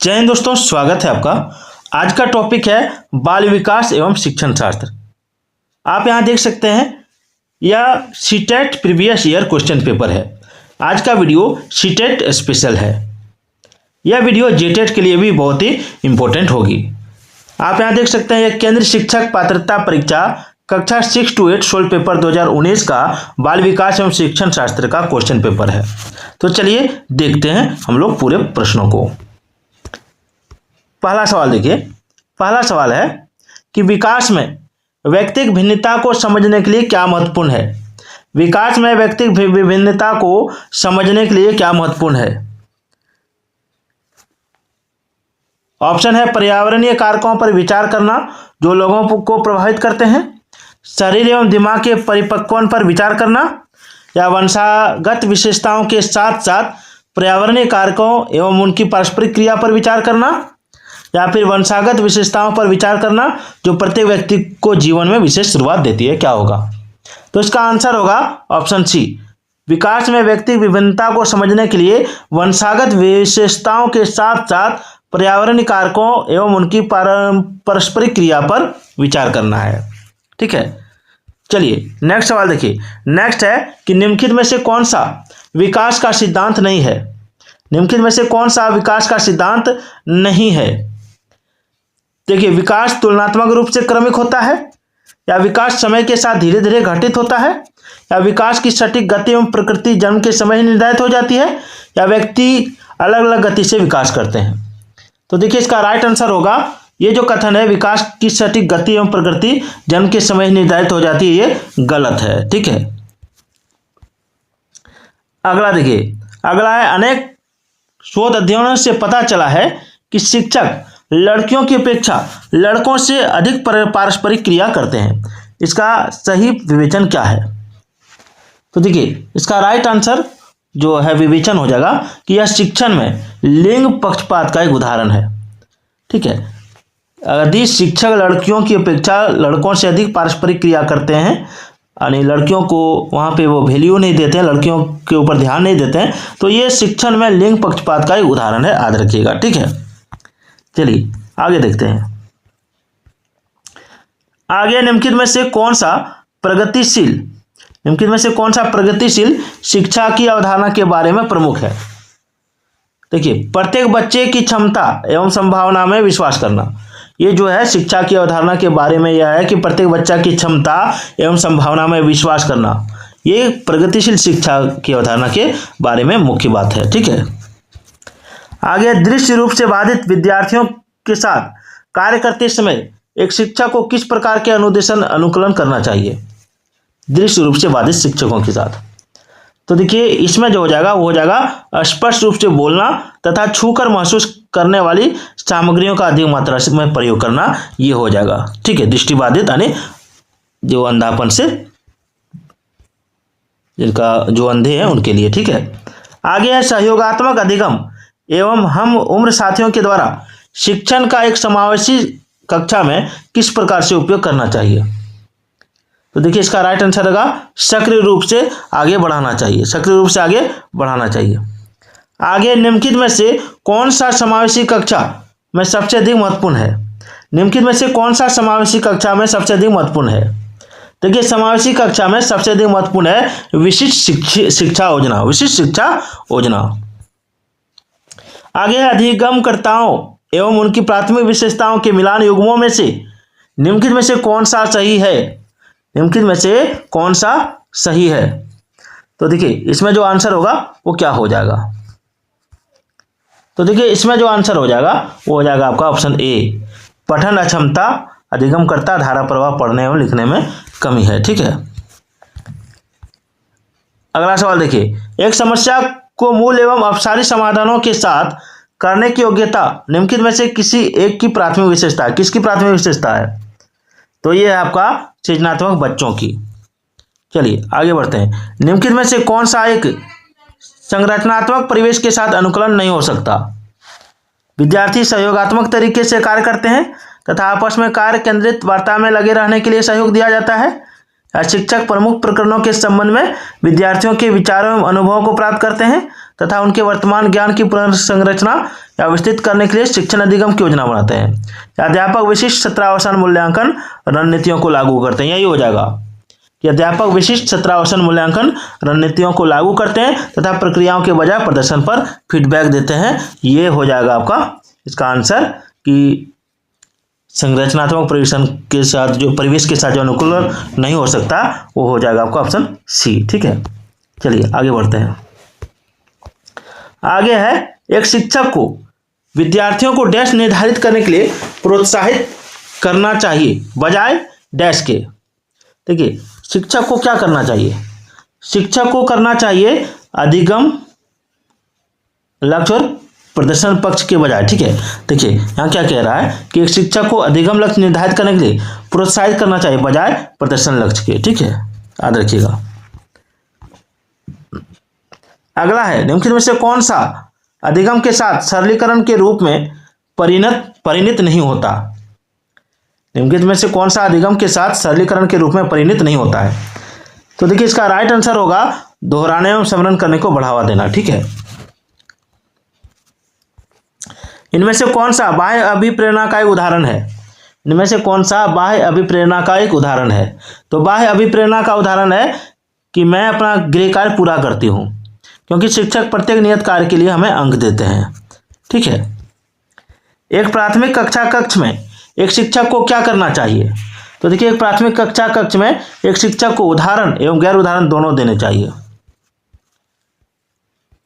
जय हिंद दोस्तों, स्वागत है आपका। आज का टॉपिक है बाल विकास एवं शिक्षण शास्त्र। आप यहां देख सकते हैं यह CTET previous year question paper है। आज का वीडियो सीटेट स्पेशल है। यह वीडियो जेटेट के लिए भी बहुत ही इंपॉर्टेंट होगी। आप यहां देख सकते हैं यह केंद्रीय शिक्षक पात्रता परीक्षा कक्षा 6 to 8 सोल्व पेपर 2019 का बाल विकास एवं शिक्षण शास्त्र का क्वेश्चन पेपर है। तो चलिए देखते हैं हम लोग पूरे प्रश्नों को। पहला सवाल देखिए। पहला सवाल है कि विकास में व्यक्तिगत भिन्नता को समझने के लिए क्या महत्वपूर्ण है। विकास में व्यक्तिगत विभिन्नता को समझने के लिए क्या महत्वपूर्ण है। ऑप्शन है पर्यावरणीय कारकों पर विचार करना जो लोगों को प्रभावित करते हैं, शरीर एवं दिमाग के परिपक्वन पर विचार करना, या वंशागत विशेषताओं के साथ साथ पर्यावरणीय कारकों एवं उनकी पारस्परिक क्रिया पर विचार करना, या फिर वंशागत विशेषताओं पर विचार करना जो प्रत्येक व्यक्ति को जीवन में विशेष शुरुआत देती है। क्या होगा? तो इसका आंसर होगा ऑप्शन सी। विकास में व्यक्ति विभिन्नता को समझने के लिए वंशागत विशेषताओं के साथ साथ पर्यावरणीय कारकों एवं उनकी पारस्परिक क्रिया पर विचार करना है। ठीक है, चलिए नेक्स्ट सवाल देखिए। नेक्स्ट है कि निम्नलिखित में से कौन सा विकास का सिद्धांत नहीं है। निम्नलिखित में से कौन सा विकास का सिद्धांत नहीं है। देखिए, विकास तुलनात्मक रूप से क्रमिक होता है, या विकास समय के साथ धीरे धीरे घटित होता है, या विकास की सटीक गति एवं प्रकृति जन्म के समय ही निर्धारित हो जाती है, या व्यक्ति अलग अलग गति से विकास करते हैं। तो देखिए इसका राइट आंसर होगा ये जो कथन है विकास की सटीक गति एवं प्रकृति जन्म के समय ही निर्धारित हो जाती है, ये गलत है। ठीक है, अगला देखिए। अगला है अनेक शोध अध्ययनों से पता चला है कि शिक्षक लड़कियों की अपेक्षा लड़कों से अधिक पारस्परिक क्रिया करते हैं। इसका सही विवेचन क्या है। तो देखिए इसका राइट आंसर जो है विवेचन हो जाएगा कि यह शिक्षण में लिंग पक्षपात का एक उदाहरण है। ठीक है, यदि शिक्षक लड़कियों की अपेक्षा लड़कों से अधिक पारस्परिक क्रिया करते हैं, यानी लड़कियों को वहाँ पे वो वैल्यू नहीं देते हैं, लड़कियों के ऊपर ध्यान नहीं देते हैं, तो ये शिक्षण में लिंग पक्षपात का एक उदाहरण है, याद रखिएगा। ठीक है, चलिए आगे देखते हैं। आगे निम्नलिखित में से कौन सा प्रगतिशील शिक्षा की अवधारणा के बारे में प्रमुख है। देखिए, प्रत्येक बच्चे की क्षमता एवं संभावना में विश्वास करना। ये जो है शिक्षा की अवधारणा के बारे में यह है कि प्रत्येक बच्चा की क्षमता एवं संभावना में विश्वास करना, ये प्रगतिशील शिक्षा की अवधारणा के बारे में मुख्य बात है। ठीक है, आगे दृश्य रूप से बाधित विद्यार्थियों के साथ कार्य करते समय एक शिक्षक को किस प्रकार के अनुकूलन करना चाहिए। दृश्य रूप से बाधित शिक्षकों के साथ, तो देखिए इसमें जो हो जाएगा वो हो जाएगा स्पष्ट रूप से बोलना तथा छूकर महसूस करने वाली सामग्रियों का अधिक मात्रा में प्रयोग करना, ये हो जाएगा। ठीक है, दृष्टिबाधित यानी जो अंधापन से जिनका जो अंधे हैं उनके लिए। ठीक है, आगे है सहयोगात्मक अधिगम एवं हम उम्र साथियों के द्वारा शिक्षण का एक समावेशी कक्षा में किस प्रकार से उपयोग करना चाहिए। तो देखिए इसका राइट आंसर होगा सक्रिय रूप से आगे बढ़ाना चाहिए। सक्रिय रूप से आगे बढ़ाना चाहिए। आगे निम्नलिखित में से कौन सा समावेशी कक्षा में सबसे अधिक महत्वपूर्ण है। निम्नलिखित में से कौन सा समावेशी कक्षा में सबसे अधिक महत्वपूर्ण है। देखिए समावेशी कक्षा में सबसे अधिक महत्वपूर्ण है विशिष्ट शिक्षा योजना। आगे है अधिगमकर्ताओं एवं उनकी प्राथमिक विशेषताओं के मिलान युग्मों में से निम्नलिखित में से कौन सा सही है। निम्नलिखित में से कौन सा सही है। तो देखिए इसमें जो आंसर होगा वो क्या हो जाएगा। तो देखिए इसमें जो आंसर हो जाएगा वो हो जाएगा आपका ऑप्शन ए, पठन अक्षमता, अधिगमकर्ता, धारा प्रवाह पढ़ने एवं लिखने में कमी है। ठीक है, अगला सवाल देखिए। एक समस्या को मूल एवं अपसारी समाधानों के साथ करने की योग्यता निम्नलिखित में से किसी एक की प्राथमिक विशेषता है। किसकी प्राथमिक विशेषता है। तो ये है आपका सृजनात्मक बच्चों की। चलिए आगे बढ़ते हैं। निम्नलिखित में से कौन सा एक संरचनात्मक परिवेश के साथ अनुकूलन नहीं हो सकता। विद्यार्थी सहयोगात्मक तरीके से कार्य करते हैं तथा आपस में कार्य केंद्रित वार्ता में लगे रहने के लिए सहयोग दिया जाता है, या शिक्षक प्रमुख प्रकरणों के संबंध में विद्यार्थियों के विचारों एवं अनुभवों को प्राप्त करते हैं तथा उनके वर्तमान ज्ञान की पुनर्संरचना या विस्तृत करने के लिए शिक्षण अधिगम की योजना बनाते हैं। अध्यापक विशिष्ट सत्रावसान मूल्यांकन रणनीतियों को लागू करते हैं। यही हो जाएगा कि अध्यापक विशिष्ट सत्रावसान मूल्यांकन रणनीतियों को लागू करते हैं तथा प्रक्रियाओं के बजाय प्रदर्शन पर फीडबैक देते हैं। ये हो जाएगा आपका इसका आंसर कि संरचनात्मक परिवेश के साथ जो अनुकूल नहीं हो सकता वो हो जाएगा आपका ऑप्शन सी। ठीक है, चलिए आगे बढ़ते हैं। आगे है, एक शिक्षक को विद्यार्थियों को डैश निर्धारित करने के लिए प्रोत्साहित करना चाहिए बजाय डैश के। देखिए, शिक्षक को क्या करना चाहिए? शिक्षक को करना चाहिए अधिगम, लक्ष्य और प्रदर्शन पक्ष के बजाय। ठीक है, देखिए यहाँ क्या कह रहा है कि एक शिक्षक को अधिगम लक्ष्य निर्धारित करने के लिए प्रोत्साहित करना चाहिए बजाय प्रदर्शन लक्ष्य के। ठीक है, याद रखिएगा। अगला है, निम्नलिखित में से कौन सा अधिगम के साथ सरलीकरण के रूप में परिणत नहीं होता? निम्नलिखित में से कौन सा अधिगम के साथ सरलीकरण के रूप में परिणत नहीं होता है? तो देखिए इसका राइट आंसर होगा दोहराने एवं स्मरण करने को बढ़ावा देना। ठीक है, इनमें से कौन सा बाह्य अभिप्रेरणा का एक उदाहरण है? इनमें से कौन सा बाह्य अभिप्रेरणा का एक उदाहरण है? तो बाह्य अभिप्रेरणा का उदाहरण है कि मैं अपना गृह कार्य पूरा करती हूँ, क्योंकि शिक्षक प्रत्येक नियत कार्य के लिए हमें अंक देते हैं। ठीक है, एक प्राथमिक कक्षा कक्ष में एक शिक्षक को क्या करना चाहिए? तो देखिए, एक प्राथमिक कक्षा कक्ष में एक शिक्षक को उदाहरण एवं गैर उदाहरण दोनों देने चाहिए।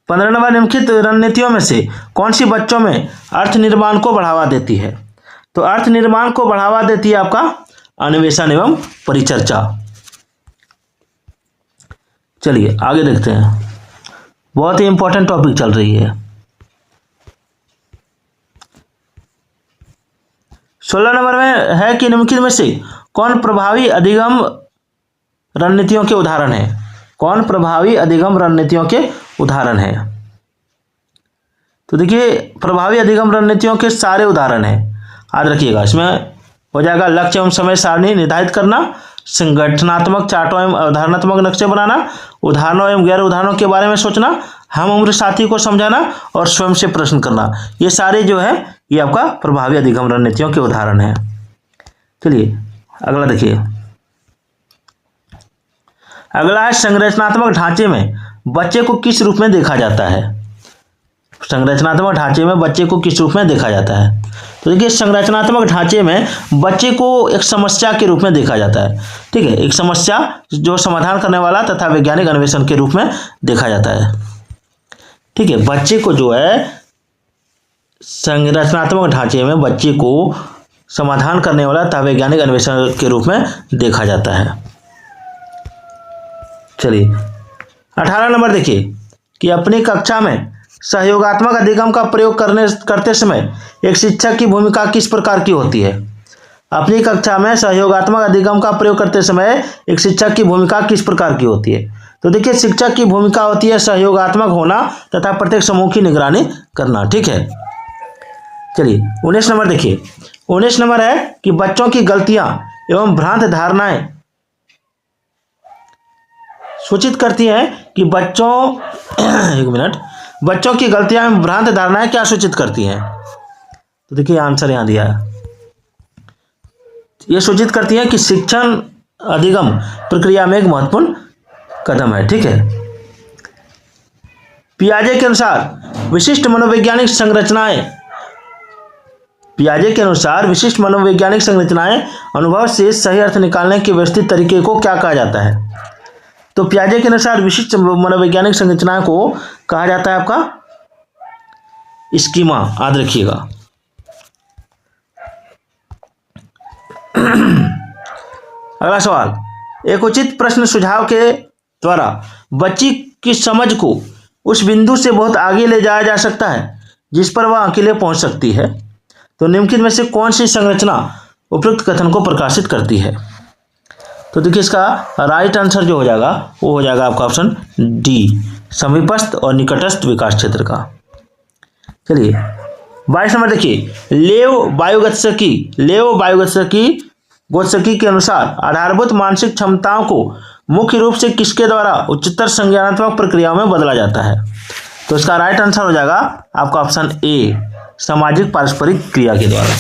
15 नंबर, निम्नलिखित रणनीतियों में से कौन सी बच्चों में अर्थ निर्माण को बढ़ावा देती है? तो अर्थ निर्माण को बढ़ावा देती है आपका अन्वेषण एवं परिचर्चा। चलिए आगे देखते हैं, बहुत ही इंपॉर्टेंट टॉपिक चल रही है। 16 नंबर में है कि निम्नलिखित में से कौन प्रभावी अधिगम रणनीतियों के उदाहरण है? कौन प्रभावी अधिगम रणनीतियों के उदाहरण है? तो देखिए, प्रभावी अधिगम रणनीतियों के सारे उदाहरण हैं, याद रखिएगा। इसमें हो जाएगा लक्ष्य एवं समय सारणी निर्धारित करना, संगठनात्मक चार्टों एवं अवधारणात्मक नक्शे बनाना, उदाहरणों एवं गैर उदाहरणों के बारे में सोचना, हम उम्र साथी को समझाना और स्वयं से प्रश्न करना। ये सारे जो है ये आपका प्रभावी अधिगम रणनीतियों के उदाहरण है। चलिए अगला देखिए, अगला है संरचनात्मक ढांचे में बच्चे को किस रूप में देखा जाता है? संरचनात्मक ढांचे में बच्चे को किस रूप में देखा जाता है? तो देखिए, संरचनात्मक ढांचे में बच्चे को एक समस्या के रूप में देखा जाता है। ठीक है, एक समस्या जो समाधान करने वाला तथा वैज्ञानिक अन्वेषण के रूप में देखा जाता है। ठीक है, बच्चे को जो है संरचनात्मक ढांचे में बच्चे को समाधान करने वाला तथा वैज्ञानिक अन्वेषण के रूप में देखा जाता है। चलिए 18 नंबर देखिए कि अपनी कक्षा में सहयोगात्मक अधिगम का प्रयोग करते समय एक शिक्षक की भूमिका किस प्रकार की होती है? अपनी कक्षा में सहयोगात्मक अधिगम का प्रयोग करते समय एक शिक्षक की भूमिका किस प्रकार की होती है? तो देखिए, शिक्षक की भूमिका होती है सहयोगात्मक होना तथा प्रत्येक समूह की निगरानी करना। ठीक है, चलिए 19 नंबर देखिए, 19 नंबर है कि बच्चों की गलतियां एवं भ्रांत धारणाएं सूचित करती हैं कि बच्चों की गलतियां एवं भ्रांत धारणाएं क्या सूचित करती हैं? तो देखिए आंसर यहां दिया है, ये सूचित करती है कि शिक्षण अधिगम प्रक्रिया में एक महत्वपूर्ण कदम है। ठीक है, पियाजे के अनुसार विशिष्ट मनोवैज्ञानिक संरचनाएं अनुभव से सही अर्थ निकालने के व्यवस्थित तरीके को क्या कहा जाता है? तो पियाजे के अनुसार विशिष्ट मनोवैज्ञानिक संरचनाओं को कहा जाता है आपका स्कीमा। याद रखिएगा। अगला सवाल, एक उचित प्रश्न सुझाव के द्वारा बच्ची की समझ को उस बिंदु से बहुत आगे ले जाया जा सकता है जिस पर वह अकेले पहुंच सकती है। तो निम्नलिखित में से कौन सी संरचना उपयुक्त कथन को प्रकाशित करती है? तो देखिए, इसका राइट आंसर जो हो जाएगा वो हो जाएगा आपका ऑप्शन डी, समीपस्थ और निकटस्थ विकास क्षेत्र का। चलिए 22 नंबर देखिए, लेव बायोगत्सकी के अनुसार आधारभूत मानसिक क्षमताओं को मुख्य रूप से किसके द्वारा उच्चतर संज्ञानात्मक प्रक्रियाओं में बदला जाता है? तो इसका राइट आंसर हो जाएगा आपका ऑप्शन ए, सामाजिक पारस्परिक क्रिया के द्वारा।